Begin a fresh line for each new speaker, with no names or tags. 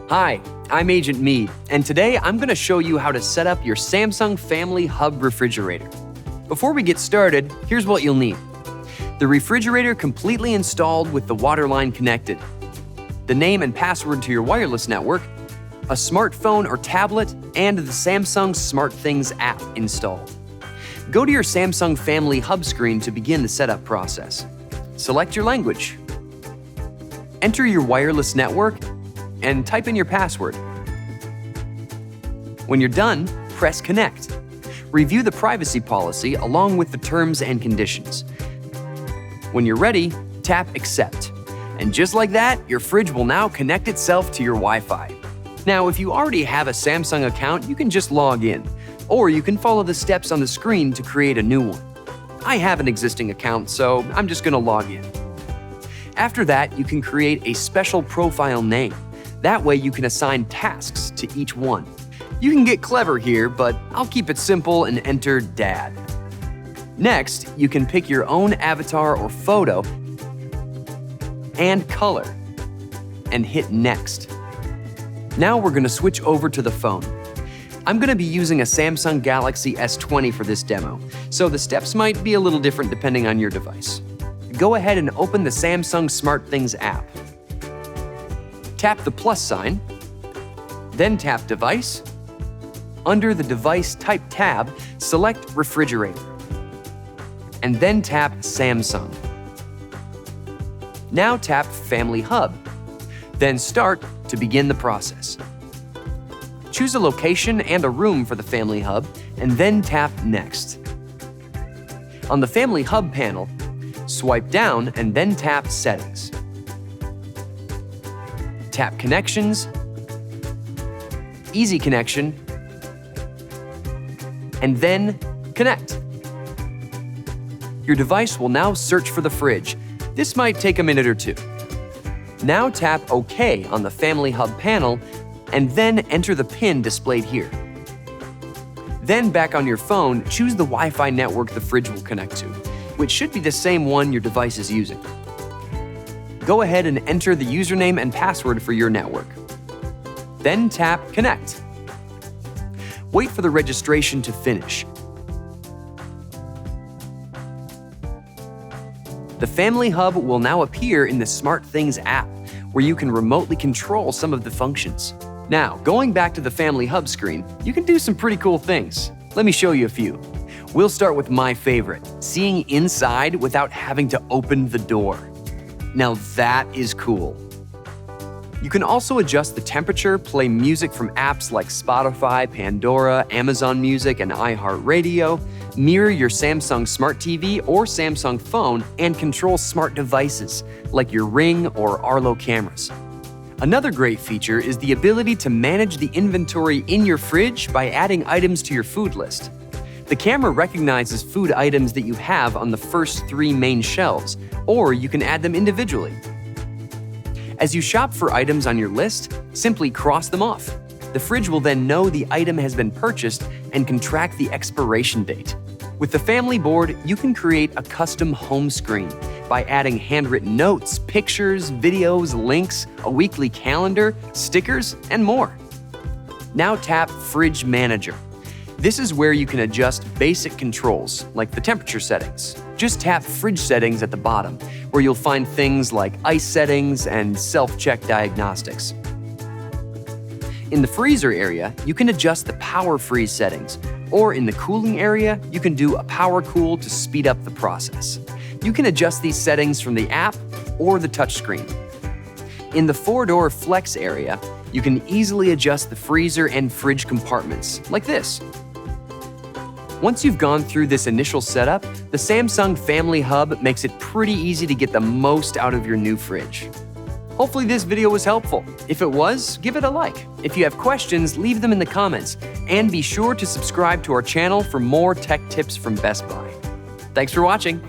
Hi, I'm Agent Meade, and today I'm going to show you how to set up your Samsung Family Hub refrigerator. Before we get started, here's what you'll need. The refrigerator completely installed with the water line connected, the name and password to your wireless network, a smartphone or tablet, and the Samsung SmartThings app installed. Go to your Samsung Family Hub screen to begin the setup process. Select your language. Enter your wireless network and type in your password. When you're done, press Connect. Review the privacy policy along with the terms and conditions. When you're ready, tap Accept. And just like that, your fridge will now connect itself to your Wi-Fi. Now, if you already have a Samsung account, you can just log in, or you can follow the steps on the screen to create a new one. I have an existing account, so I'm just going to log in. After that, you can create a special profile name. That way you can assign tasks to each one. You can get clever here, but I'll keep it simple and enter Dad. Next, you can pick your own avatar or photo and color, and hit Next. Now we're going to switch over to the phone. I'm going to be using a Samsung Galaxy S20 for this demo, so the steps might be a little different depending on your device. Go ahead and open the Samsung SmartThings app. Tap the plus sign, then tap Device. Under the Device Type tab, select Refrigerator, and then tap Samsung. Now tap Family Hub, then Start to begin the process. Choose a location and a room for the Family Hub, and then tap Next. On the Family Hub panel, swipe down and then tap Settings. Tap Connections, Easy Connection, and then Connect. Your device will now search for the fridge. This might take a minute or two. Now tap OK on the Family Hub panel and then enter the PIN displayed here. Then back on your phone, choose the Wi-Fi network the fridge will connect to, which should be the same one your device is using. Go ahead and enter the username and password for your network. Then tap Connect. Wait for the registration to finish. The Family Hub will now appear in the SmartThings app, where you can remotely control some of the functions. Now, going back to the Family Hub screen, you can do some pretty cool things. Let me show you a few. We'll start with my favorite, seeing inside without having to open the door. Now that is cool. You can also adjust the temperature, play music from apps like Spotify, Pandora, Amazon Music, and iHeartRadio, mirror your Samsung Smart TV or Samsung phone, and control smart devices like your Ring or Arlo cameras. Another great feature is the ability to manage the inventory in your fridge by adding items to your food list. The camera recognizes food items that you have on the first 3 main shelves, or you can add them individually. As you shop for items on your list, simply cross them off. The fridge will then know the item has been purchased and can track the expiration date. With the Family Board, you can create a custom home screen by adding handwritten notes, pictures, videos, links, a weekly calendar, stickers, and more. Now tap Fridge Manager. This is where you can adjust basic controls, like the temperature settings. Just tap Fridge Settings at the bottom, where you'll find things like ice settings and self-check diagnostics. In the freezer area, you can adjust the power freeze settings, or in the cooling area, you can do a power cool to speed up the process. You can adjust these settings from the app or the touchscreen. In the 4-door flex area, you can easily adjust the freezer and fridge compartments, like this. Once you've gone through this initial setup, the Samsung Family Hub makes it pretty easy to get the most out of your new fridge. Hopefully this video was helpful. If it was, give it a like. If you have questions, leave them in the comments. And be sure to subscribe to our channel for more tech tips from Best Buy. Thanks for watching.